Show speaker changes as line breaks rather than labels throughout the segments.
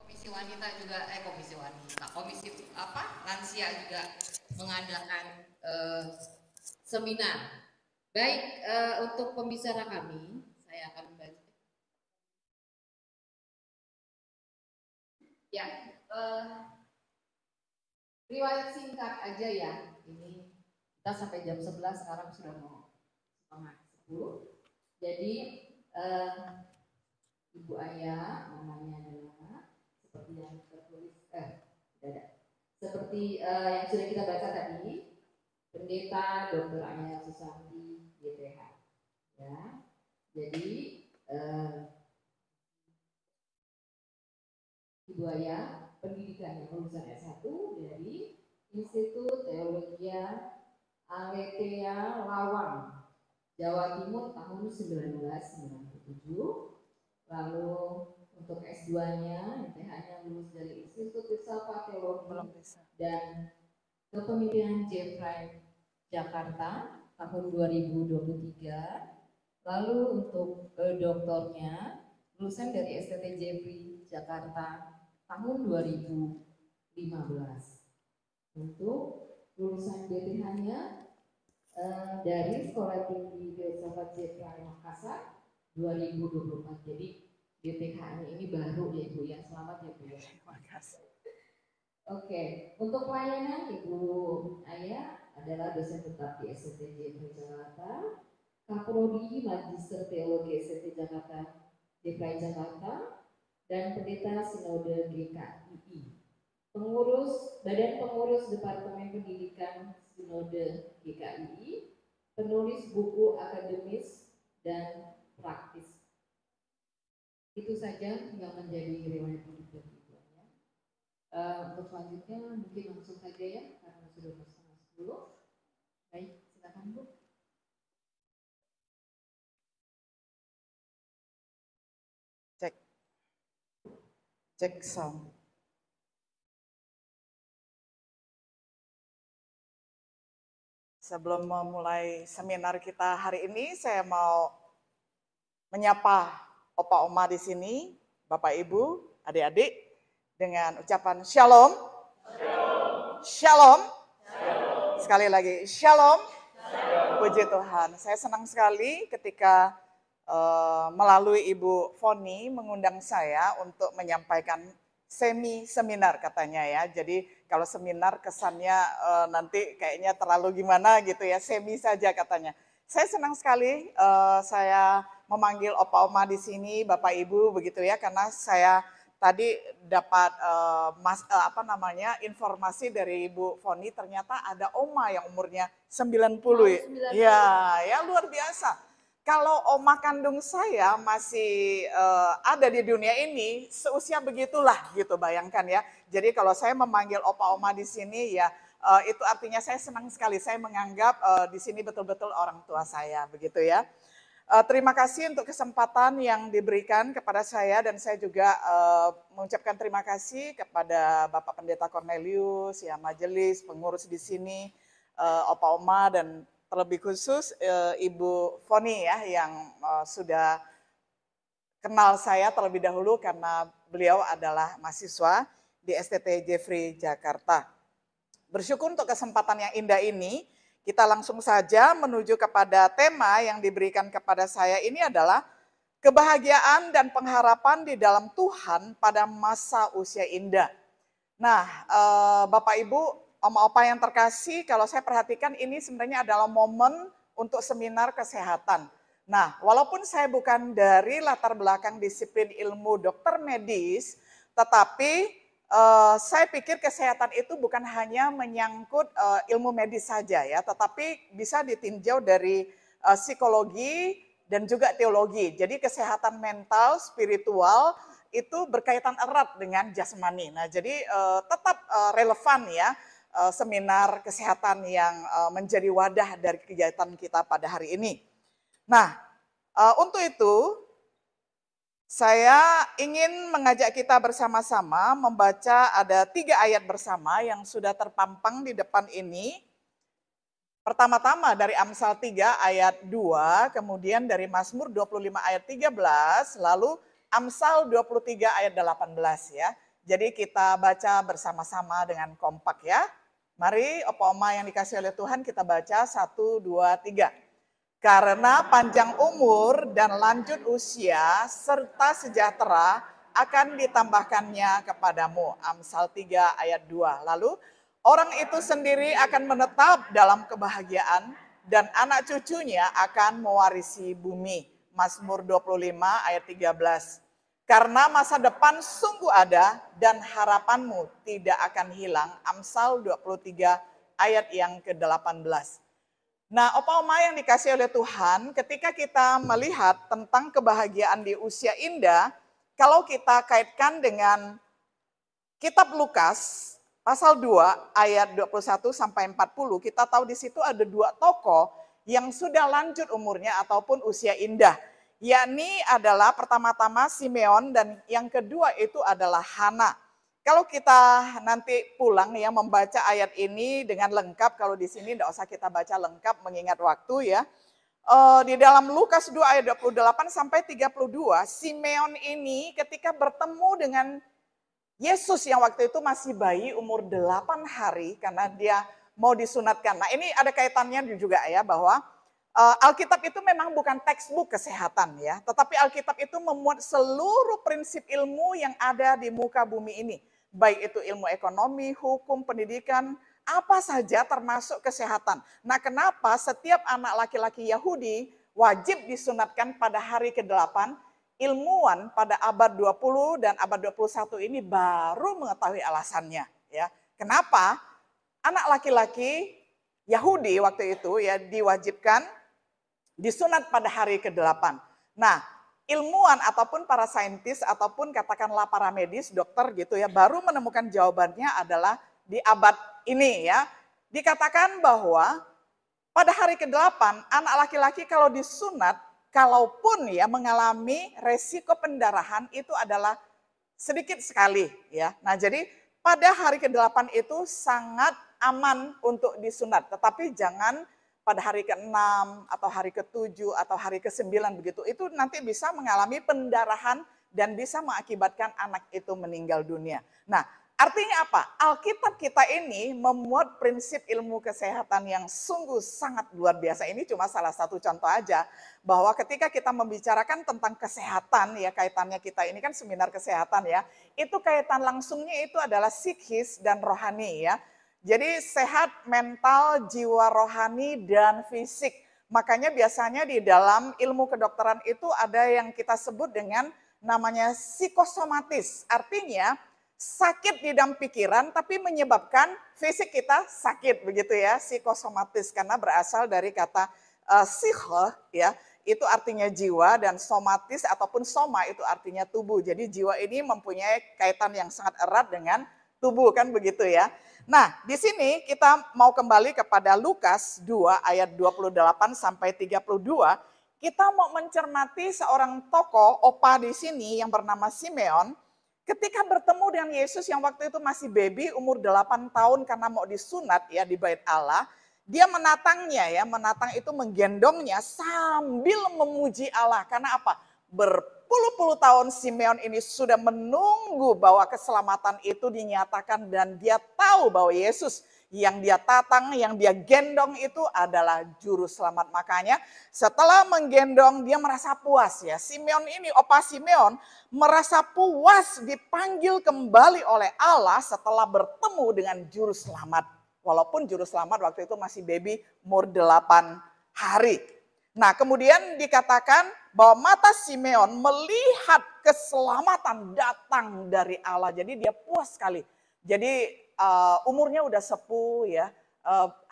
Komisi wanita juga, komisi wanita, komisi apa, lansia juga mengadakan seminar. Baik, untuk pembicara kami, saya akan membaca. Ya, riwayat singkat aja ya. Ini kita sampai jam 11, sekarang sudah mau setengah 10. Jadi Ibu Ayah namanya adalah seperti yang tertulis seperti yang sudah kita baca tadi, Pendeta Dr. Anya Susanti GPH. Ya. Jadi Ibu Ayah pendidikannya lulusan S1 dari Institut Teologia Aletheia Lawang, Jawa Timur tahun 1997. Lalu untuk S2-nya, MTH-nya lulus dari Institut Filsafat Teologi dan Kepemimpinan Jeffrey Jakarta tahun 2023. Lalu untuk doktornya lulusan dari STT Jeffrey Jakarta tahun 2015. Untuk lulusan BPH-nya dari Sekolah Tinggi Filsafat Jeffrey Makassar 2024. Jadi BPH-nya ini baru ya Bu ya. Selamat ya Bu. Terima kasih. Oke, untuk pelayanan Ibu Ayah adalah dosen tetap di STT Jeffrey Jakarta, Kaprodi Magister Teologi STT Jakarta Jeffrey Jakarta, dan Pendeta Sinode GKII. Badan Pengurus Departemen Pendidikan Sinode GKII, penulis buku akademis dan praktis. Itu saja yang menjadi riwayat hidup dari Ibu Ayah. Untuk selanjutnya mungkin langsung saja ya, karena sudah setengah 10. Baik, silakan Bu.
Cek sound. Sebelum memulai seminar kita hari ini, saya mau menyapa Opa Oma di sini, Bapak Ibu, adik-adik, dengan ucapan Shalom. Shalom. Shalom. Shalom. Sekali lagi, Shalom. Shalom. Puji Tuhan. Saya senang sekali ketika melalui Ibu Foni mengundang saya untuk menyampaikan seminar katanya ya. Jadi kalau seminar kesannya nanti kayaknya terlalu gimana gitu ya, semi saja katanya. Saya senang sekali saya memanggil Opa Oma di sini, Bapak Ibu begitu ya, karena saya tadi dapat informasi dari Ibu Foni, ternyata ada Oma yang umurnya 90 ya luar biasa. Kalau oma kandung saya masih ada di dunia ini, seusia begitulah gitu, bayangkan ya. Jadi kalau saya memanggil opa oma di sini ya itu artinya saya senang sekali. Saya menganggap di sini betul-betul orang tua saya begitu ya. Terima kasih untuk kesempatan yang diberikan kepada saya, dan saya juga mengucapkan terima kasih kepada Bapak Pendeta Cornelius, ya majelis, pengurus di sini, opa oma, dan terlebih khusus Ibu Foni ya yang sudah kenal saya terlebih dahulu karena beliau adalah mahasiswa di STT Jeffrey Jakarta. Bersyukur untuk kesempatan yang indah ini. Kita langsung saja menuju kepada tema yang diberikan kepada saya. Ini adalah kebahagiaan dan pengharapan di dalam Tuhan pada masa usia indah. Nah, Bapak Ibu, Oma Opa yang terkasih, kalau saya perhatikan ini sebenarnya adalah momen untuk seminar kesehatan. Nah, walaupun saya bukan dari latar belakang disiplin ilmu dokter medis, tetapi saya pikir kesehatan itu bukan hanya menyangkut ilmu medis saja ya, tetapi bisa ditinjau dari psikologi dan juga teologi. Jadi kesehatan mental, spiritual itu berkaitan erat dengan jasmani. Nah, jadi tetap relevan ya. Seminar kesehatan yang menjadi wadah dari kegiatan kita pada hari ini. Nah, untuk itu saya ingin mengajak kita bersama-sama membaca ada 3 ayat bersama yang sudah terpampang di depan ini. Pertama-tama dari Amsal 3 ayat 2, kemudian dari Mazmur 25 ayat 13, lalu Amsal 23 ayat 18 ya. Jadi kita baca bersama-sama dengan kompak ya. Mari opa oma yang dikasih oleh Tuhan kita baca 1, 2, 3. Karena panjang umur dan lanjut usia serta sejahtera akan ditambahkannya kepadamu. Amsal 3 ayat 2. Lalu orang itu sendiri akan menetap dalam kebahagiaan dan anak cucunya akan mewarisi bumi. Mazmur 25 ayat 13. Karena masa depan sungguh ada dan harapanmu tidak akan hilang. Amsal 23 ayat yang ke-18. Nah, opa oma yang dikasih oleh Tuhan, ketika kita melihat tentang kebahagiaan di usia indah, kalau kita kaitkan dengan kitab Lukas pasal 2 ayat 21 sampai 40, kita tahu di situ ada 2 tokoh yang sudah lanjut umurnya ataupun usia indah. Yakni adalah pertama-tama Simeon dan yang kedua itu adalah Hana. Kalau kita nanti pulang ya membaca ayat ini dengan lengkap, kalau di sini tidak usah kita baca lengkap mengingat waktu ya. Di dalam Lukas 2 ayat 28 sampai 32, Simeon ini ketika bertemu dengan Yesus yang waktu itu masih bayi umur 8 hari karena dia mau disunatkan. Nah ini ada kaitannya juga ya bahwa Alkitab itu memang bukan textbook kesehatan ya, tetapi Alkitab itu memuat seluruh prinsip ilmu yang ada di muka bumi ini. Baik itu ilmu ekonomi, hukum, pendidikan, apa saja termasuk kesehatan. Nah kenapa setiap anak laki-laki Yahudi wajib disunatkan pada hari ke-8, ilmuwan pada abad 20 dan abad 21 ini baru mengetahui alasannya. Ya. Kenapa anak laki-laki Yahudi waktu itu ya diwajibkan disunat pada hari ke-8. Nah, ilmuwan ataupun para saintis ataupun katakanlah para medis, dokter gitu ya, baru menemukan jawabannya adalah di abad ini ya. Dikatakan bahwa pada hari ke-8 anak laki-laki kalau disunat, kalaupun ya mengalami resiko pendarahan itu adalah sedikit sekali ya. Nah, jadi pada hari ke-8 itu sangat aman untuk disunat, tetapi jangan pada hari ke-6 atau hari ke-7 atau hari ke-9 begitu. Itu nanti bisa mengalami pendarahan dan bisa mengakibatkan anak itu meninggal dunia. Nah, artinya apa? Alkitab kita ini memuat prinsip ilmu kesehatan yang sungguh sangat luar biasa. Ini cuma salah satu contoh aja bahwa ketika kita membicarakan tentang kesehatan ya, kaitannya kita ini kan seminar kesehatan ya. Itu kaitan langsungnya itu adalah psikis dan rohani ya. Jadi sehat mental, jiwa rohani, dan fisik. Makanya biasanya di dalam ilmu kedokteran itu ada yang kita sebut dengan namanya psikosomatis. Artinya sakit di dalam pikiran tapi menyebabkan fisik kita sakit begitu ya. Psikosomatis karena berasal dari kata psikhe ya. Itu artinya jiwa dan somatis ataupun soma itu artinya tubuh. Jadi jiwa ini mempunyai kaitan yang sangat erat dengan tubuh kan begitu ya. Nah, di sini kita mau kembali kepada Lukas 2 ayat 28 sampai 32. Kita mau mencermati seorang tokoh opa di sini yang bernama Simeon ketika bertemu dengan Yesus yang waktu itu masih baby umur 8 tahun karena mau disunat ya di Bait Allah. Dia menatangnya ya, menatang itu menggendongnya sambil memuji Allah. Karena apa? Berpuluh-puluh tahun Simeon ini sudah menunggu bahwa keselamatan itu dinyatakan dan dia tahu bahwa Yesus yang dia tatang, yang dia gendong itu adalah juru selamat. Makanya setelah menggendong dia merasa puas ya. Simeon ini, opa Simeon merasa puas dipanggil kembali oleh Allah setelah bertemu dengan juru selamat. Walaupun juru selamat waktu itu masih baby umur 8 hari. Nah kemudian dikatakan bahwa mata Simeon melihat keselamatan datang dari Allah. Jadi dia puas sekali. Jadi umurnya udah sepuh ya.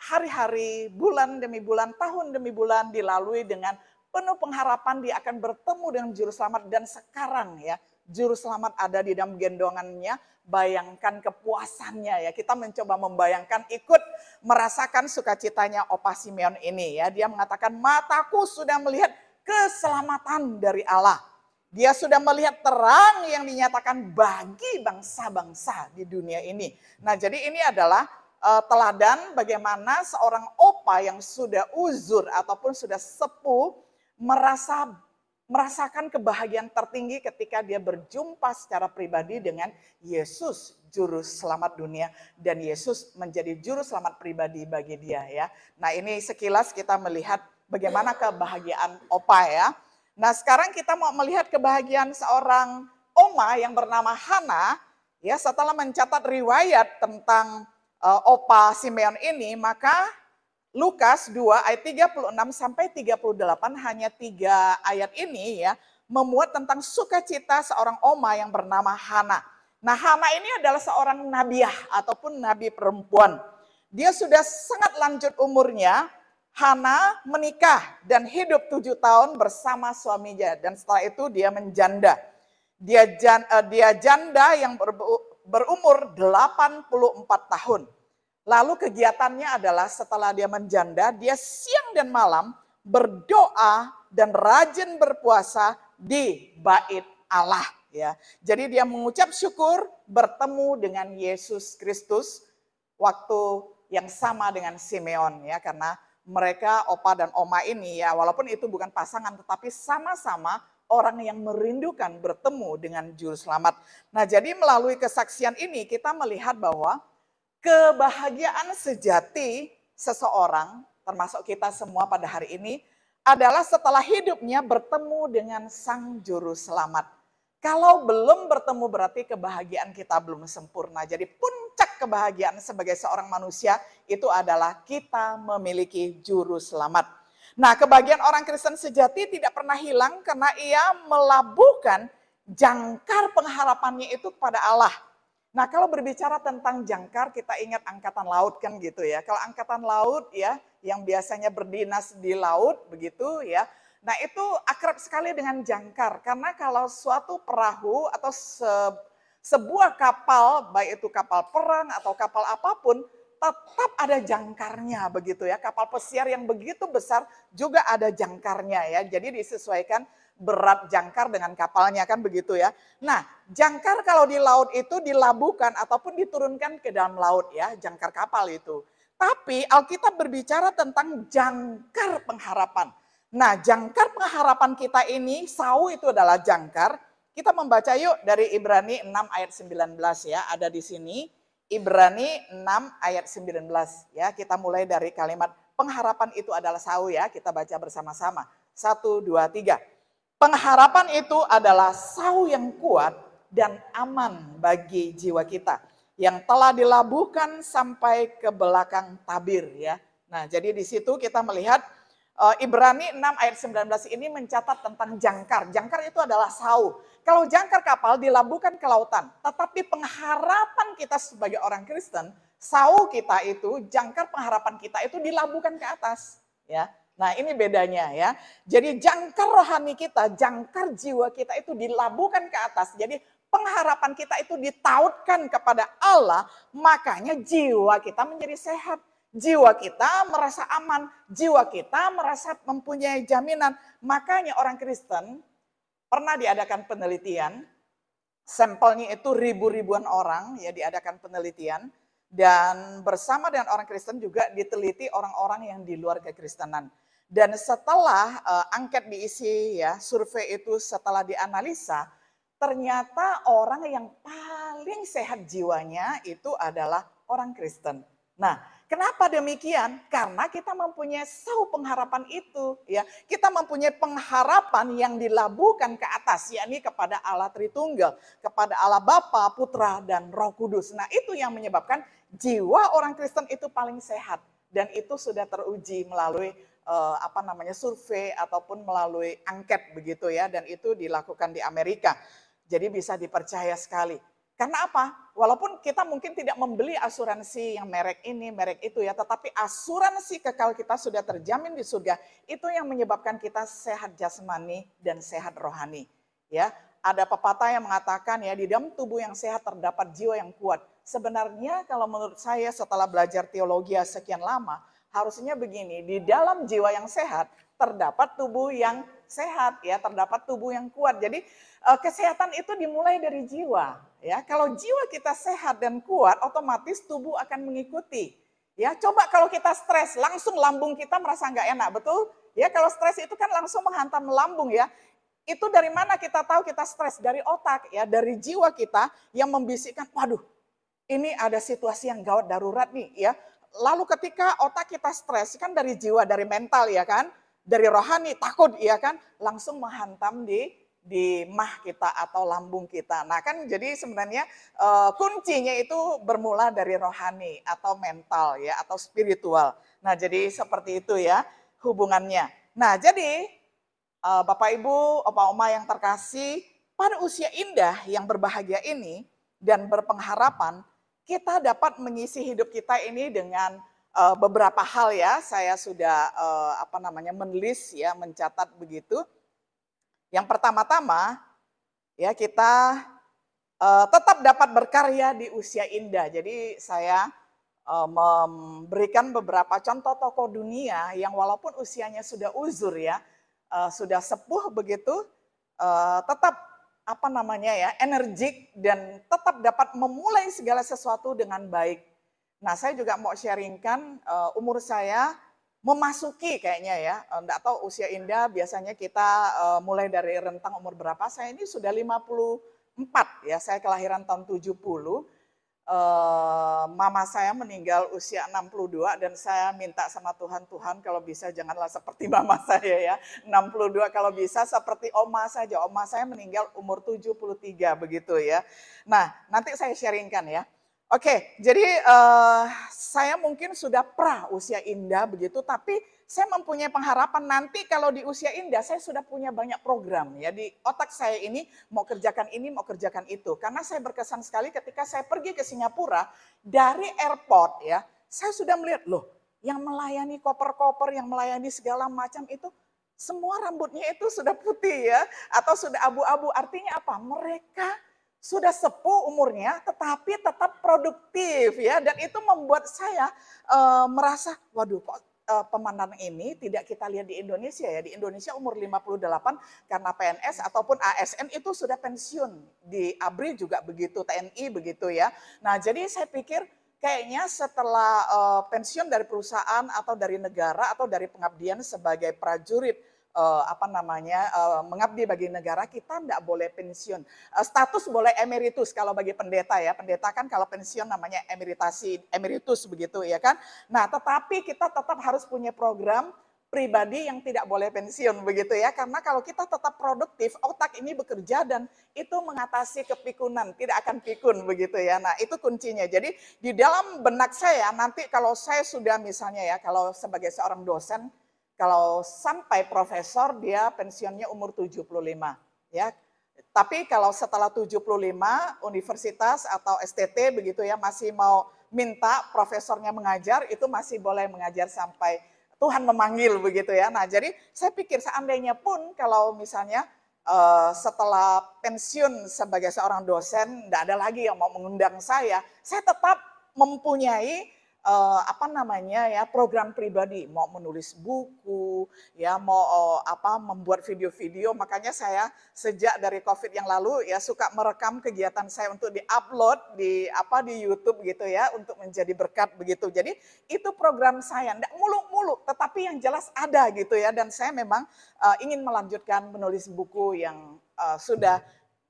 Hari-hari, bulan demi bulan, tahun demi bulan dilalui dengan penuh pengharapan dia akan bertemu dengan juru selamat. Dan sekarang ya juru selamat ada di dalam gendongannya. Bayangkan kepuasannya ya. Kita mencoba membayangkan ikut merasakan sukacitanya opa Simeon ini ya. Dia mengatakan mataku sudah melihat keselamatan dari Allah. Dia sudah melihat terang yang dinyatakan bagi bangsa-bangsa di dunia ini. Nah jadi ini adalah teladan bagaimana seorang opa yang sudah uzur ataupun sudah sepuh merasa merasakan kebahagiaan tertinggi ketika dia berjumpa secara pribadi dengan Yesus, juru selamat dunia, dan Yesus menjadi juru selamat pribadi bagi dia ya. Nah, ini sekilas kita melihat bagaimana kebahagiaan Opa ya. Nah, sekarang kita mau melihat kebahagiaan seorang Oma yang bernama Hana ya. Setelah mencatat riwayat tentang Opa Simeon ini, maka Lukas 2 ayat 36 sampai 38, hanya 3 ayat ini ya, memuat tentang sukacita seorang Oma yang bernama Hana. Nah, Hana ini adalah seorang nabiah ataupun nabi perempuan. Dia sudah sangat lanjut umurnya. Hana menikah dan hidup 7 tahun bersama suaminya, dan setelah itu dia menjanda. Dia janda yang berumur 84 tahun. Lalu kegiatannya adalah setelah dia menjanda, dia siang dan malam berdoa dan rajin berpuasa di bait Allah ya. Jadi dia mengucap syukur bertemu dengan Yesus Kristus waktu yang sama dengan Simeon ya, karena mereka Opa dan Oma ini ya, walaupun itu bukan pasangan tetapi sama-sama orang yang merindukan bertemu dengan juru selamat. Nah, jadi melalui kesaksian ini kita melihat bahwa kebahagiaan sejati seseorang, termasuk kita semua pada hari ini, adalah setelah hidupnya bertemu dengan Sang Juru Selamat. Kalau belum bertemu berarti kebahagiaan kita belum sempurna. Jadi puncak kebahagiaan sebagai seorang manusia itu adalah kita memiliki Juru Selamat. Nah, kebahagiaan orang Kristen sejati tidak pernah hilang karena ia melabuhkan jangkar pengharapannya itu kepada Allah. Nah, kalau berbicara tentang jangkar, kita ingat angkatan laut kan gitu ya. Kalau angkatan laut ya, yang biasanya berdinas di laut begitu ya. Nah, itu akrab sekali dengan jangkar. Karena kalau suatu perahu atau sebuah kapal, baik itu kapal perang atau kapal apapun, tetap ada jangkarnya begitu ya. Kapal pesiar yang begitu besar juga ada jangkarnya ya. Jadi disesuaikan berat jangkar dengan kapalnya kan begitu ya. Nah, jangkar kalau di laut itu dilabuhkan ataupun diturunkan ke dalam laut ya, jangkar kapal itu. Tapi Alkitab berbicara tentang jangkar pengharapan. Nah, jangkar pengharapan kita ini, sau itu adalah jangkar. Kita membaca yuk dari Ibrani 6 ayat 19 ya, ada di sini. Ibrani 6 ayat 19 ya, kita mulai dari kalimat pengharapan itu adalah sau ya, kita baca bersama-sama. 1, 2, 3. Pengharapan itu adalah sau yang kuat dan aman bagi jiwa kita, yang telah dilabuhkan sampai ke belakang tabir ya. Nah, jadi di situ kita melihat Ibrani 6 ayat 19 ini mencatat tentang jangkar. Jangkar itu adalah sau. Kalau jangkar kapal dilabuhkan ke lautan, tetapi pengharapan kita sebagai orang Kristen, sau kita itu, jangkar pengharapan kita itu dilabuhkan ke atas ya. Nah, ini bedanya ya. Jadi jangkar rohani kita, jangkar jiwa kita itu dilabuhkan ke atas. Jadi pengharapan kita itu ditautkan kepada Allah, makanya jiwa kita menjadi sehat. Jiwa kita merasa aman, jiwa kita merasa mempunyai jaminan. Makanya orang Kristen pernah diadakan penelitian, sampelnya itu ribu-ribuan orang ya, diadakan penelitian. Dan bersama dengan orang Kristen juga diteliti orang-orang yang di luar kekristenan. Dan setelah angket diisi ya, survei itu setelah dianalisa, ternyata orang yang paling sehat jiwanya itu adalah orang Kristen. Nah, kenapa demikian? Karena kita mempunyai sau pengharapan itu ya. Kita mempunyai pengharapan yang dilabuhkan ke atas, yakni kepada Allah Tritunggal, kepada Allah Bapa, Putra dan Roh Kudus. Nah, itu yang menyebabkan jiwa orang Kristen itu paling sehat, dan itu sudah teruji melalui survei ataupun melalui angket begitu ya, dan itu dilakukan di Amerika. Jadi bisa dipercaya sekali. Karena apa? Walaupun kita mungkin tidak membeli asuransi yang merek ini, merek itu ya, tetapi asuransi kekal kita sudah terjamin di surga. Itu yang menyebabkan kita sehat jasmani dan sehat rohani. Ya, ada pepatah yang mengatakan ya, di dalam tubuh yang sehat terdapat jiwa yang kuat. Sebenarnya kalau menurut saya setelah belajar teologi sekian lama, harusnya begini, di dalam jiwa yang sehat terdapat tubuh yang sehat ya, terdapat tubuh yang kuat. Jadi kesehatan itu dimulai dari jiwa ya. Kalau jiwa kita sehat dan kuat, otomatis tubuh akan mengikuti. Ya, coba kalau kita stres, langsung lambung kita merasa nggak enak, betul? Ya, kalau stres itu kan langsung menghantam lambung ya. Itu dari mana kita tahu kita stres? Dari otak ya, dari jiwa kita yang membisikkan, waduh ini ada situasi yang gawat darurat nih ya. Lalu ketika otak kita stres kan dari jiwa, dari mental ya kan, dari rohani takut ya kan, langsung menghantam di mah kita atau lambung kita. Nah kan jadi sebenarnya kuncinya itu bermula dari rohani atau mental ya atau spiritual. Nah jadi seperti itu ya hubungannya. Nah jadi Bapak Ibu, Opa Oma yang terkasih, pada usia indah yang berbahagia ini dan berpengharapan, kita dapat mengisi hidup kita ini dengan beberapa hal ya. Saya sudah menulis ya, mencatat begitu. Yang pertama-tama ya kita tetap dapat berkarya di usia indah. Jadi saya memberikan beberapa contoh tokoh dunia yang walaupun usianya sudah uzur ya, sudah sepuh begitu, tetap energik dan tetap dapat memulai segala sesuatu dengan baik. Nah saya juga mau sharingkan umur saya memasuki kayaknya ya, enggak tahu usia indah biasanya kita mulai dari rentang umur berapa, saya ini sudah 54 ya, saya kelahiran tahun 70. Mama saya meninggal usia 62 dan saya minta sama Tuhan, Tuhan kalau bisa janganlah seperti mama saya ya, 62 kalau bisa seperti oma saja. Oma saya meninggal umur 73 begitu ya. Nah nanti saya sharingkan ya. Oke, jadi saya mungkin sudah usia indah begitu, tapi saya mempunyai pengharapan nanti kalau di usia indah saya sudah punya banyak program ya di otak saya ini mau kerjakan ini, mau kerjakan itu. Karena saya berkesan sekali ketika saya pergi ke Singapura dari airport ya, saya sudah melihat loh yang melayani koper-koper, yang melayani segala macam itu semua rambutnya itu sudah putih ya atau sudah abu-abu. Artinya apa? Mereka sudah sepuh umurnya tetapi tetap produktif ya, dan itu membuat saya merasa waduh kok pemandangan ini tidak kita lihat di Indonesia ya. Di Indonesia umur 58 karena PNS ataupun ASN itu sudah pensiun, di ABRI juga begitu, TNI begitu ya. Nah jadi saya pikir kayaknya setelah pensiun dari perusahaan atau dari negara atau dari pengabdian sebagai prajurit mengabdi bagi negara, kita tidak boleh pensiun. Status boleh emeritus kalau bagi pendeta ya. Pendeta kan kalau pensiun namanya emeritus begitu ya kan. Nah, tetapi kita tetap harus punya program pribadi yang tidak boleh pensiun begitu ya. Karena kalau kita tetap produktif, otak ini bekerja dan itu mengatasi kepikunan, tidak akan pikun begitu ya. Nah, itu kuncinya. Jadi di dalam benak saya nanti kalau saya sudah misalnya ya, kalau sebagai seorang dosen, kalau sampai profesor dia pensiunnya umur 75 ya. Tapi kalau setelah 75 universitas atau STT begitu ya masih mau minta profesornya mengajar, itu masih boleh mengajar sampai Tuhan memanggil begitu ya. Nah, jadi saya pikir seandainya pun kalau misalnya setelah pensiun sebagai seorang dosen tidak ada lagi yang mau mengundang saya tetap mempunyai program pribadi, mau menulis buku, ya mau membuat video-video. Makanya saya sejak dari COVID yang lalu ya suka merekam kegiatan saya untuk diupload di YouTube gitu ya untuk menjadi berkat begitu. Jadi itu program saya, enggak muluk-muluk, tetapi yang jelas ada gitu ya. Dan saya memang ingin melanjutkan menulis buku yang sudah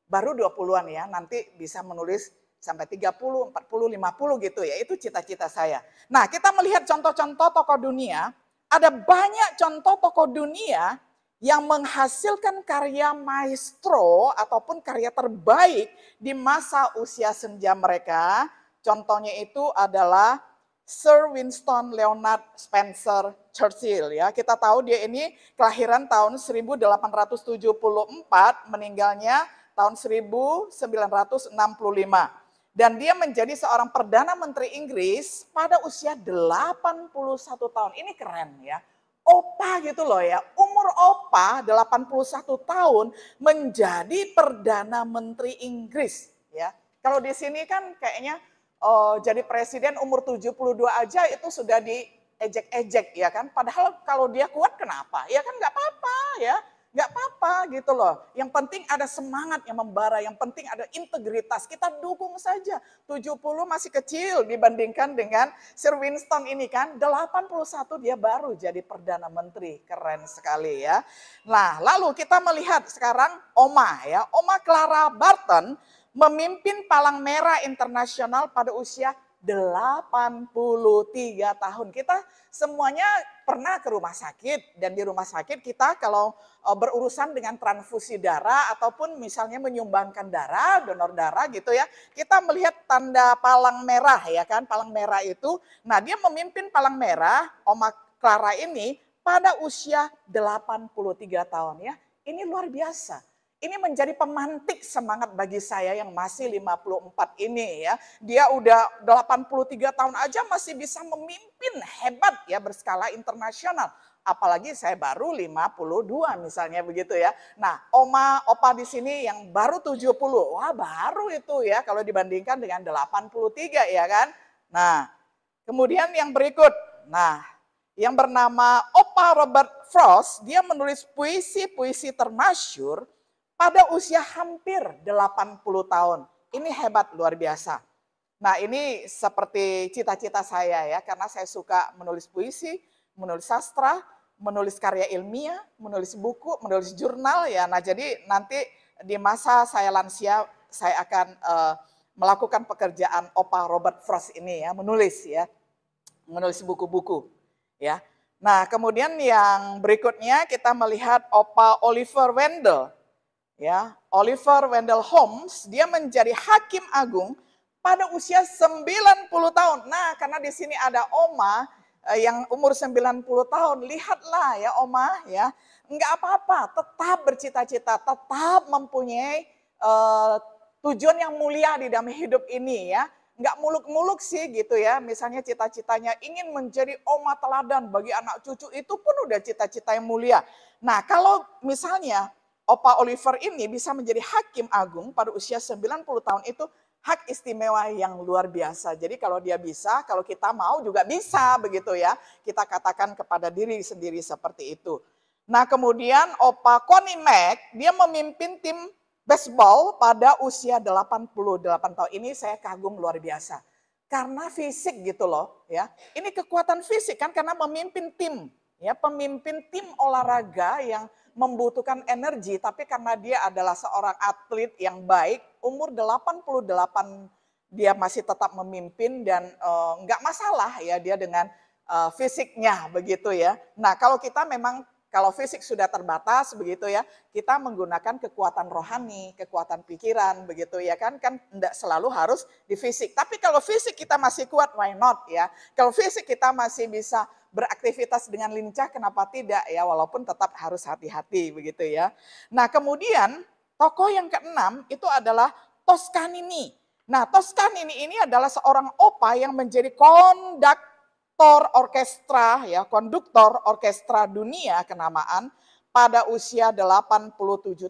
baru 20-an ya, nanti bisa menulis sampai 30, 40, 50 gitu ya, itu cita-cita saya. Nah kita melihat contoh-contoh tokoh dunia, ada banyak contoh tokoh dunia yang menghasilkan karya maestro ataupun karya terbaik di masa usia senja mereka. Contohnya itu adalah Sir Winston Leonard Spencer Churchill ya. Kita tahu dia ini kelahiran tahun 1874, meninggalnya tahun 1965. Dan dia menjadi seorang Perdana Menteri Inggris pada usia 81 tahun. Ini keren ya. Opa gitu loh ya. Umur Opa 81 tahun menjadi Perdana Menteri Inggris ya. Kalau di sini kan kayaknya jadi presiden umur 72 aja itu sudah diejek-ejek ya kan. Padahal kalau dia kuat kenapa? Ya kan nggak apa-apa ya. nggak apa-apa gitu loh. Yang penting ada semangat yang membara, yang penting ada integritas. Kita dukung saja. 70 masih kecil dibandingkan dengan Sir Winston ini kan. 81 dia baru jadi Perdana Menteri. Keren sekali ya. Nah, lalu kita melihat sekarang Oma ya. Oma Clara Barton memimpin Palang Merah Internasional pada usia 83 tahun. Kita semuanya pernah ke rumah sakit, dan di rumah sakit kita kalau berurusan dengan transfusi darah ataupun misalnya menyumbangkan darah, donor darah gitu ya, kita melihat tanda palang merah ya kan, palang merah itu. Nah, dia memimpin Palang Merah, Oma Clara ini pada usia 83 tahun ya. Ini luar biasa. Ini menjadi pemantik semangat bagi saya yang masih 54 ini ya. Dia udah 83 tahun aja masih bisa memimpin, hebat ya, berskala internasional. Apalagi saya baru 52 misalnya begitu ya. Nah, opa di sini yang baru 70. Wah, baru itu ya kalau dibandingkan dengan 83 ya kan. Nah, kemudian yang berikut. Nah, yang bernama Opa Robert Frost, dia menulis puisi-puisi termasyhur pada usia hampir 80 tahun. Ini hebat, luar biasa. Nah, ini seperti cita-cita saya ya, karena saya suka menulis puisi, menulis sastra, menulis karya ilmiah, menulis buku, menulis jurnal ya. Nah, jadi nanti di masa saya lansia, saya akan melakukan pekerjaan Opa Robert Frost ini ya, menulis buku-buku ya. Nah, kemudian yang berikutnya kita melihat Opa Oliver Wendell. Ya, Oliver Wendell Holmes, dia menjadi hakim agung pada usia 90 tahun. Nah, karena di sini ada Oma yang umur 90 tahun, lihatlah ya Oma ya, enggak apa-apa, tetap bercita-cita, tetap mempunyai tujuan yang mulia di dalam hidup ini ya. Enggak muluk-muluk sih gitu ya, misalnya cita-citanya ingin menjadi Oma teladan bagi anak cucu, itu pun udah cita-cita yang mulia. Nah, kalau misalnya Opa Oliver ini bisa menjadi hakim agung pada usia 90 tahun, itu hak istimewa yang luar biasa. Jadi kalau dia bisa, kalau kita mau juga bisa begitu ya. Kita katakan kepada diri sendiri seperti itu. Nah, kemudian Opa Connie Mack, dia memimpin tim baseball pada usia 88 tahun. Ini saya kagum luar biasa. Karena fisik gitu loh ya. Ini kekuatan fisik kan karena memimpin tim. Ya, pemimpin tim olahraga yang membutuhkan energi, tapi karena dia adalah seorang atlet yang baik, umur 88 dia masih tetap memimpin dan enggak masalah ya dia dengan fisiknya begitu ya. Nah, kalau kita memang kalau fisik sudah terbatas begitu ya, kita menggunakan kekuatan rohani, kekuatan pikiran begitu ya kan enggak selalu harus di fisik. Tapi kalau fisik kita masih kuat, why not ya? Kalau fisik kita masih bisa beraktivitas dengan lincah, kenapa tidak ya, walaupun tetap harus hati-hati begitu ya. Nah, kemudian tokoh yang keenam itu adalah Toscanini. Nah, Toscanini ini adalah seorang opa yang menjadi konduktor orkestra dunia kenamaan pada usia 87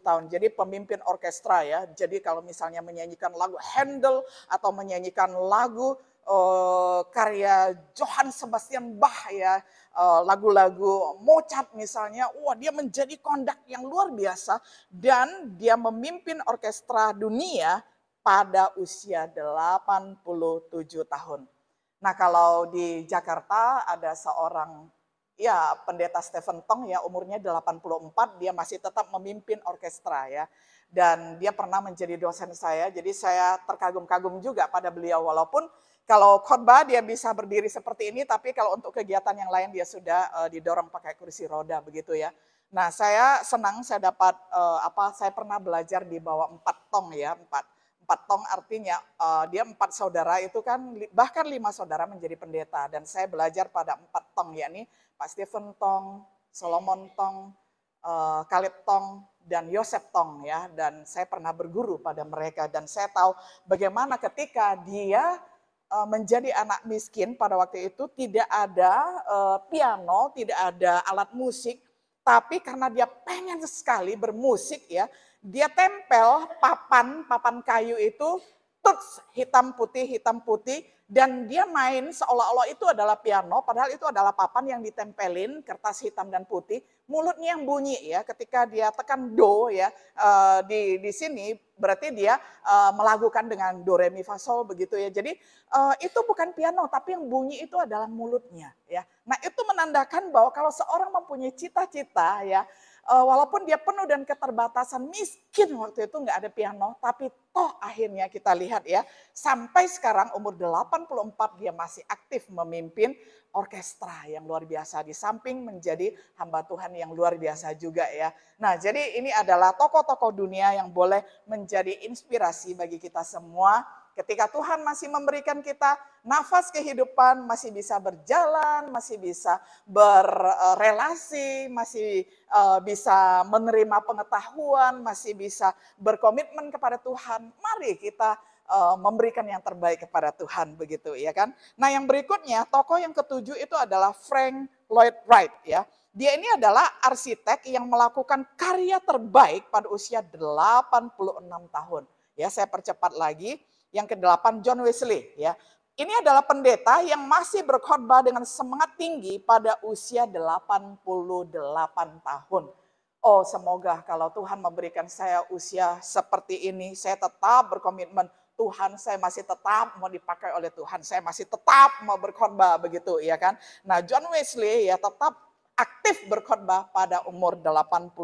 tahun. Jadi pemimpin orkestra ya. Jadi kalau misalnya menyanyikan lagu Handel atau menyanyikan lagu karya Johann Sebastian Bach ya, lagu-lagu Mozart misalnya, wah dia menjadi kondak yang luar biasa dan dia memimpin orkestra dunia pada usia 87 tahun. Nah, kalau di Jakarta ada seorang ya pendeta Stephen Tong ya, umurnya 84, dia masih tetap memimpin orkestra ya. Dan dia pernah menjadi dosen saya, jadi saya terkagum-kagum juga pada beliau, walaupun kalau khotbah dia bisa berdiri seperti ini, tapi kalau untuk kegiatan yang lain dia sudah didorong pakai kursi roda begitu ya. Nah, saya senang saya dapat saya pernah belajar di bawah 4 tong ya, 4 tong artinya dia 4 saudara itu kan bahkan 5 saudara menjadi pendeta, dan saya belajar pada 4 tong yakni Pak Stephen Tong, Solomon Tong, Caleb Tong dan Yosef Tong ya, dan saya pernah berguru pada mereka dan saya tahu bagaimana ketika dia menjadi anak miskin pada waktu itu tidak ada piano, tidak ada alat musik, tapi karena dia pengen sekali bermusik ya, dia tempel papan kayu itu terus hitam putih, dan dia main seolah-olah itu adalah piano, padahal itu adalah papan yang ditempelin kertas hitam dan putih, mulutnya yang bunyi ya, ketika dia tekan do ya, di sini berarti dia melakukan dengan do re mi fa sol begitu ya. Jadi itu bukan piano, tapi yang bunyi itu adalah mulutnya ya. Nah itu menandakan bahwa kalau seorang mempunyai cita-cita ya, walaupun dia penuh dan keterbatasan, miskin waktu itu nggak ada piano, tapi toh akhirnya kita lihat ya, sampai sekarang umur 84 dia masih aktif memimpin orkestra yang luar biasa, di samping menjadi hamba Tuhan yang luar biasa juga ya. Nah jadi ini adalah tokoh-tokoh dunia yang boleh menjadi inspirasi bagi kita semua. Ketika Tuhan masih memberikan kita nafas kehidupan, masih bisa berjalan, masih bisa berrelasi, masih bisa menerima pengetahuan, masih bisa berkomitmen kepada Tuhan, mari kita memberikan yang terbaik kepada Tuhan, begitu ya kan. Nah yang berikutnya, tokoh yang ketujuh itu adalah Frank Lloyd Wright ya. Dia ini adalah arsitek yang melakukan karya terbaik pada usia 86 tahun. Ya, saya percepat lagi. Yang ke-8 John Wesley ya. Ini adalah pendeta yang masih berkhotbah dengan semangat tinggi pada usia 88 tahun. Oh, semoga kalau Tuhan memberikan saya usia seperti ini, saya tetap berkomitmen, Tuhan, saya masih tetap mau dipakai oleh Tuhan, saya masih tetap mau berkhotbah begitu ya kan. Nah, John Wesley ya tetap aktif berkhotbah pada umur 88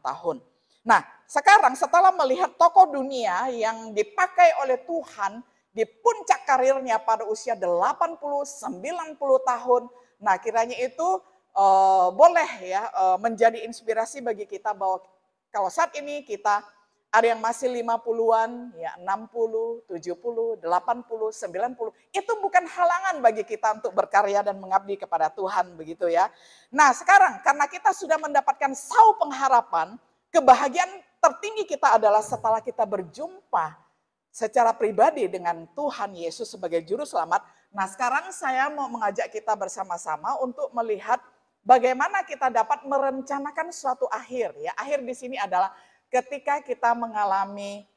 tahun. Nah, sekarang setelah melihat tokoh dunia yang dipakai oleh Tuhan di puncak karirnya pada usia 80-90 tahun, nah kiranya itu boleh ya menjadi inspirasi bagi kita bahwa kalau saat ini kita ada yang masih 50-an, ya 60, 70, 80, 90, itu bukan halangan bagi kita untuk berkarya dan mengabdi kepada Tuhan begitu ya. Nah, sekarang karena kita sudah mendapatkan sau pengharapan, kebahagiaan tertinggi kita adalah setelah kita berjumpa secara pribadi dengan Tuhan Yesus sebagai juru selamat. Nah, sekarang saya mau mengajak kita bersama-sama untuk melihat bagaimana kita dapat merencanakan suatu akhir ya. Akhir di sini adalah ketika kita mengalami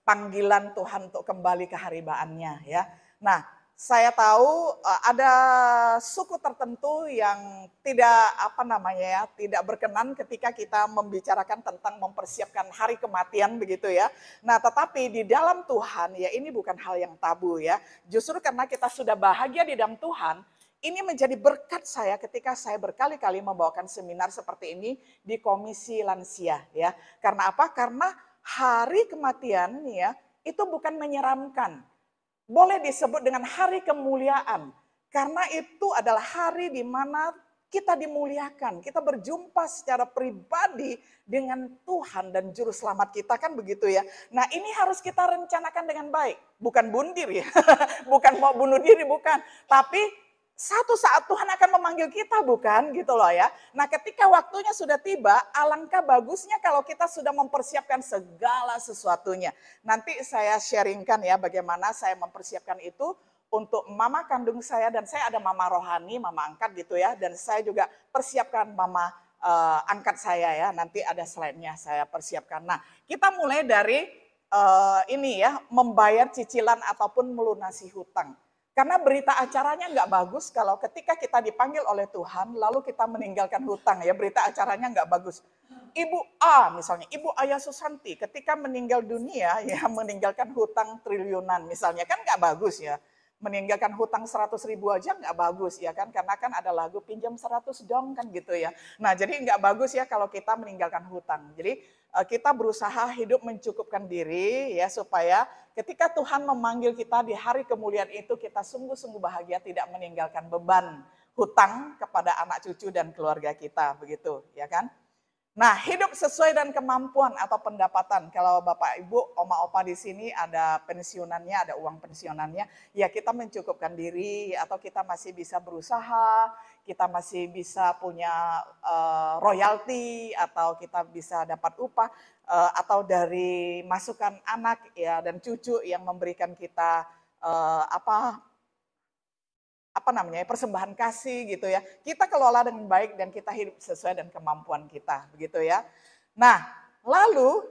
panggilan Tuhan untuk kembali ke haribaannya ya. Nah, saya tahu ada suku tertentu yang tidak berkenan ketika kita membicarakan tentang mempersiapkan hari kematian begitu ya. Nah, tetapi di dalam Tuhan ya ini bukan hal yang tabu ya. Justru karena kita sudah bahagia di dalam Tuhan, ini menjadi berkat saya ketika saya berkali-kali membawakan seminar seperti ini di Komisi Lansia ya. Karena apa? Karena hari kematian ya itu bukan menyeramkan. Boleh disebut dengan hari kemuliaan. Karena itu adalah hari di mana kita dimuliakan. Kita berjumpa secara pribadi dengan Tuhan dan juru selamat kita kan begitu ya. Nah ini harus kita rencanakan dengan baik. Bukan bundir ya. Bukan mau bunuh diri, bukan. Tapi satu saat Tuhan akan memanggil kita bukan gitu loh ya. Nah ketika waktunya sudah tiba, alangkah bagusnya kalau kita sudah mempersiapkan segala sesuatunya. Nanti saya sharingkan ya bagaimana saya mempersiapkan itu untuk mama kandung saya, dan saya ada mama rohani, mama angkat gitu ya. Dan saya juga persiapkan mama angkat saya ya, nanti ada slide-nya saya persiapkan. Nah kita mulai dari ini ya, membayar cicilan ataupun melunasi hutang. Karena berita acaranya nggak bagus kalau ketika kita dipanggil oleh Tuhan, lalu kita meninggalkan hutang ya, berita acaranya nggak bagus. Ibu A misalnya, Ibu Ayah Susanti ketika meninggal dunia ya meninggalkan hutang triliunan misalnya, kan nggak bagus ya. Meninggalkan hutang 100.000 aja nggak bagus ya kan, karena kan ada lagu pinjam 100 dong kan gitu ya. Nah jadi nggak bagus ya kalau kita meninggalkan hutang. Jadi kita berusaha hidup mencukupkan diri ya supaya ketika Tuhan memanggil kita di hari kemuliaan itu kita sungguh-sungguh bahagia, tidak meninggalkan beban hutang kepada anak cucu dan keluarga kita begitu ya kan. Nah, hidup sesuai dan kemampuan atau pendapatan. Kalau Bapak Ibu, Oma Opa di sini ada pensiunannya, ada uang pensiunannya, ya kita mencukupkan diri atau kita masih bisa berusaha, kita masih bisa punya royalti atau kita bisa dapat upah atau dari masukan anak ya dan cucu yang memberikan kita persembahan kasih gitu ya. Kita kelola dengan baik dan kita hidup sesuai dengan kemampuan kita begitu ya. Nah, lalu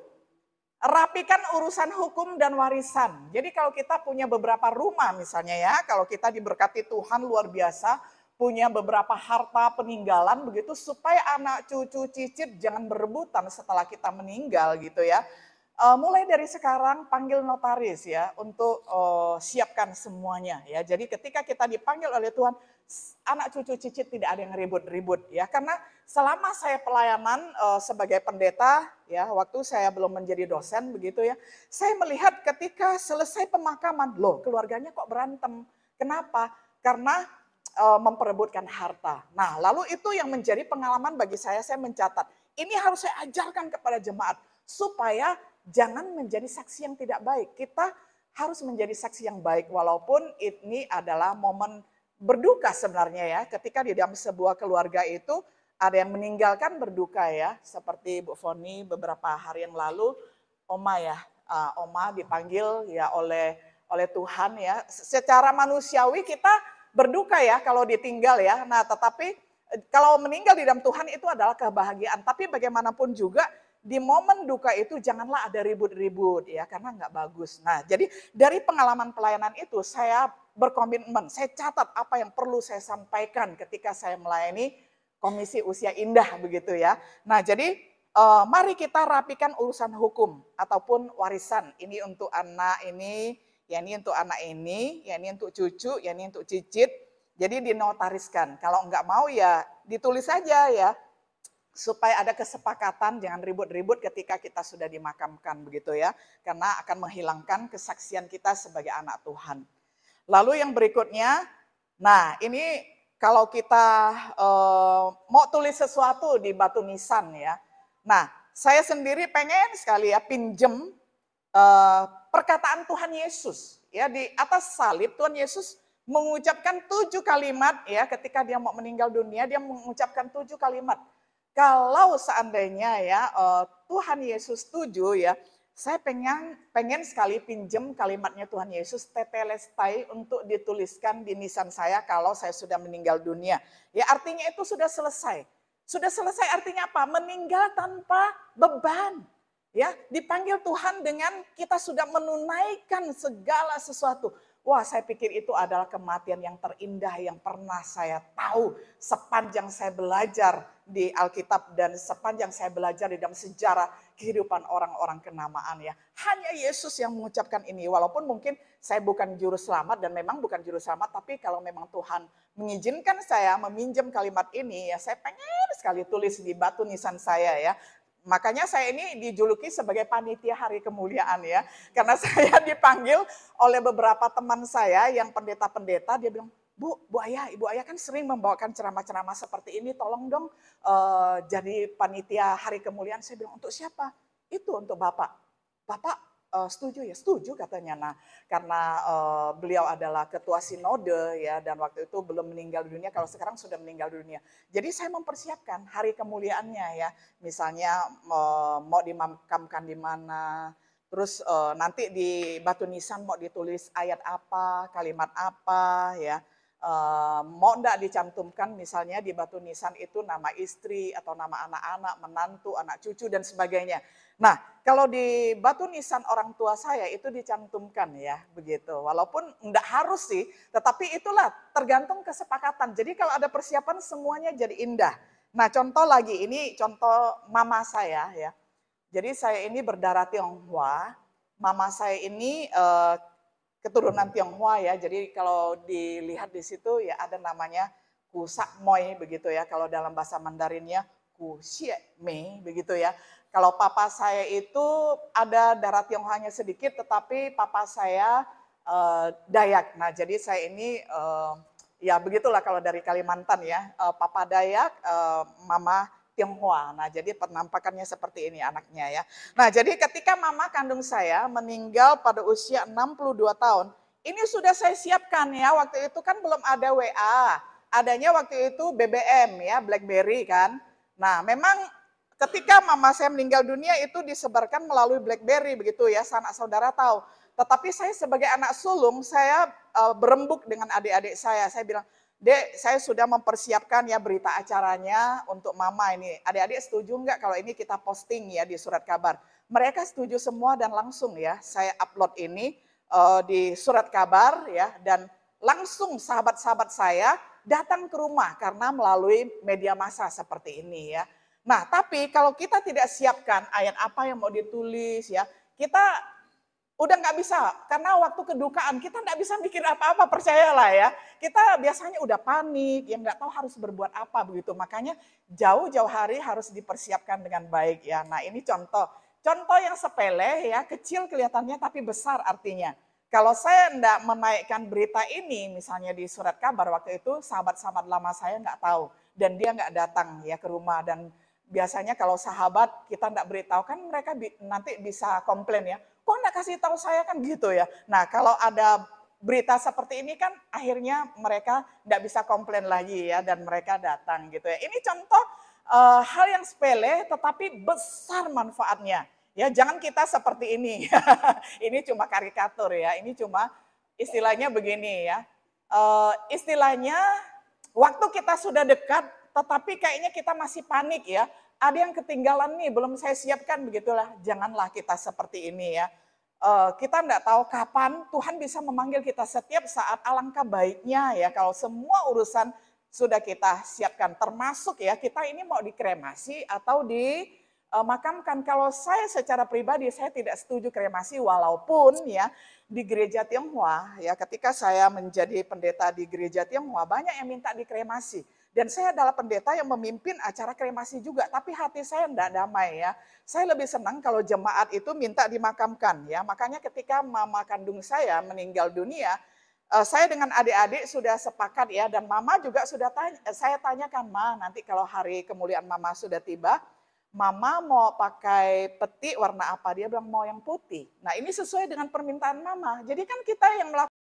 rapikan urusan hukum dan warisan. Jadi kalau kita punya beberapa rumah misalnya ya, kalau kita diberkati Tuhan luar biasa, punya beberapa harta peninggalan begitu, supaya anak cucu cicit jangan berebutan setelah kita meninggal gitu ya. Mulai dari sekarang panggil notaris ya untuk siapkan semuanya ya. Jadi ketika kita dipanggil oleh Tuhan, anak cucu cicit tidak ada yang ribut-ribut ya. Karena selama saya pelayanan sebagai pendeta ya, waktu saya belum menjadi dosen begitu ya, saya melihat ketika selesai pemakaman, loh keluarganya kok berantem. Kenapa? Karena memperebutkan harta. Nah, lalu itu yang menjadi pengalaman bagi saya mencatat. Ini harus saya ajarkan kepada jemaat supaya jangan menjadi saksi yang tidak baik. Kita harus menjadi saksi yang baik walaupun ini adalah momen berduka sebenarnya ya. Ketika di dalam sebuah keluarga itu ada yang meninggalkan berduka ya. Seperti Bu Foni beberapa hari yang lalu, Oma ya. Oma dipanggil ya oleh Tuhan ya. Secara manusiawi kita berduka ya kalau ditinggal ya. Nah tetapi kalau meninggal di dalam Tuhan itu adalah kebahagiaan. Tapi bagaimanapun juga di momen duka itu janganlah ada ribut-ribut ya, karena nggak bagus. Nah jadi dari pengalaman pelayanan itu saya berkomitmen, saya catat apa yang perlu saya sampaikan ketika saya melayani Komisi Usia Indah begitu ya. Nah jadi mari kita rapikan urusan hukum ataupun warisan. Ini untuk anak ini, ya ini untuk anak ini, ya ini untuk cucu, ya ini untuk cicit. Jadi dinotariskan. Kalau nggak mau ya ditulis saja ya. Supaya ada kesepakatan, jangan ribut-ribut ketika kita sudah dimakamkan begitu ya. Karena akan menghilangkan kesaksian kita sebagai anak Tuhan. Lalu yang berikutnya, nah ini kalau kita mau tulis sesuatu di batu nisan ya. Nah saya sendiri pengen sekali ya pinjem perkataan Tuhan Yesus. Ya di atas salib Tuhan Yesus mengucapkan 7 kalimat ya, ketika dia mau meninggal dunia dia mengucapkan 7 kalimat. Kalau seandainya ya Tuhan Yesus setuju ya, saya pengen sekali pinjem kalimatnya Tuhan Yesus, tetelestai, untuk dituliskan di nisan saya kalau saya sudah meninggal dunia. Ya artinya itu sudah selesai. Sudah selesai artinya apa? Meninggal tanpa beban. Ya, dipanggil Tuhan dengan kita sudah menunaikan segala sesuatu. Wah, saya pikir itu adalah kematian yang terindah yang pernah saya tahu sepanjang saya belajar di Alkitab dan sepanjang saya belajar di dalam sejarah kehidupan orang-orang kenamaan ya. Hanya Yesus yang mengucapkan ini, walaupun mungkin saya bukan juru selamat dan memang bukan juru selamat, tapi kalau memang Tuhan mengizinkan saya meminjam kalimat ini ya, saya pengen sekali tulis di batu nisan saya ya. Makanya saya ini dijuluki sebagai panitia hari kemuliaan ya. Karena saya dipanggil oleh beberapa teman saya yang pendeta-pendeta, dia bilang, Bu Ayah, Ibu Ayah kan sering membawakan ceramah-ceramah seperti ini, tolong dong jadi panitia hari kemuliaan. Saya bilang, untuk siapa? Itu untuk Bapak. Bapak setuju ya? Setuju katanya. Nah, karena beliau adalah ketua sinode ya, dan waktu itu belum meninggal dunia, kalau sekarang sudah meninggal dunia. Jadi saya mempersiapkan hari kemuliaannya ya. Misalnya mau dimakamkan di mana, terus nanti di batu nisan mau ditulis ayat apa, kalimat apa ya. Mau enggak dicantumkan misalnya di batu nisan itu nama istri atau nama anak-anak, menantu, anak cucu dan sebagainya. Nah, kalau di batu nisan orang tua saya itu dicantumkan ya, begitu. Walaupun enggak harus sih, tetapi itulah tergantung kesepakatan. Jadi kalau ada persiapan semuanya jadi indah. Nah, contoh lagi, ini contoh mama saya ya. Jadi saya ini berdarah Tionghoa, mama saya ini keturunan Tionghoa ya, jadi kalau dilihat di situ ya ada namanya Ku Sak Moi begitu ya, kalau dalam bahasa Mandarinnya Ku Xie Mei begitu ya. Kalau papa saya itu ada darah Tionghoanya sedikit, tetapi papa saya Dayak. Nah jadi saya ini ya begitulah kalau dari Kalimantan ya, papa Dayak, mama Tionghoa. Nah jadi penampakannya seperti ini anaknya ya. Nah jadi ketika mama kandung saya meninggal pada usia 62 tahun, ini sudah saya siapkan ya, waktu itu kan belum ada WA, adanya waktu itu BBM ya, BlackBerry kan. Nah memang ketika mama saya meninggal dunia itu disebarkan melalui BlackBerry begitu ya, sanak saudara tahu. Tetapi saya sebagai anak sulung, saya berembuk dengan adik-adik saya bilang, Dek, saya sudah mempersiapkan ya berita acaranya untuk mama ini. Adik-adik setuju enggak kalau ini kita posting ya di surat kabar? mereka setuju semua dan langsung ya saya upload ini di surat kabar ya, dan langsung sahabat-sahabat saya datang ke rumah karena melalui media massa seperti ini ya. Nah, tapi kalau kita tidak siapkan ayat apa yang mau ditulis ya, kita udah nggak bisa, karena waktu kedukaan kita nggak bisa mikir apa-apa, percayalah ya. Kita biasanya udah panik, yang nggak tahu harus berbuat apa begitu. Makanya jauh-jauh hari harus dipersiapkan dengan baik ya. Nah, ini contoh yang sepele ya, kecil kelihatannya tapi besar artinya. Kalau saya enggak menaikkan berita ini, misalnya di surat kabar waktu itu, sahabat-sahabat lama saya nggak tahu. Dan dia nggak datang ya ke rumah. Dan biasanya kalau sahabat kita enggak beritahu, kan mereka nanti bisa komplain ya. Kok enggak kasih tahu saya kan gitu ya. Nah kalau ada berita seperti ini kan akhirnya mereka enggak bisa komplain lagi ya. Dan mereka datang gitu ya. Ini contoh hal yang sepele tetapi besar manfaatnya. Ya, jangan kita seperti ini. Ini cuma karikatur ya. Ini cuma istilahnya begini ya. Istilahnya waktu kita sudah dekat, tetapi kayaknya kita masih panik ya. Ada yang ketinggalan nih, belum saya siapkan begitulah. Janganlah kita seperti ini ya. Kita enggak tahu kapan Tuhan bisa memanggil kita setiap saat. Alangkah baiknya ya kalau semua urusan sudah kita siapkan. Termasuk ya kita ini mau dikremasi atau makamkan. Kalau saya secara pribadi saya tidak setuju kremasi, walaupun ya di gereja Tionghoa ya ketika saya menjadi pendeta di gereja Tionghoa banyak yang minta dikremasi, dan saya adalah pendeta yang memimpin acara kremasi juga, tapi hati saya tidak damai ya. Saya lebih senang kalau jemaat itu minta dimakamkan ya. Makanya ketika mama kandung saya meninggal dunia, saya dengan adik-adik sudah sepakat ya, dan mama juga sudah saya tanyakan, Ma, nanti kalau hari kemuliaan mama sudah tiba, Mama mau pakai peti warna apa? Dia bilang mau yang putih. Nah ini sesuai dengan permintaan Mama. Jadi kan kita yang melakukan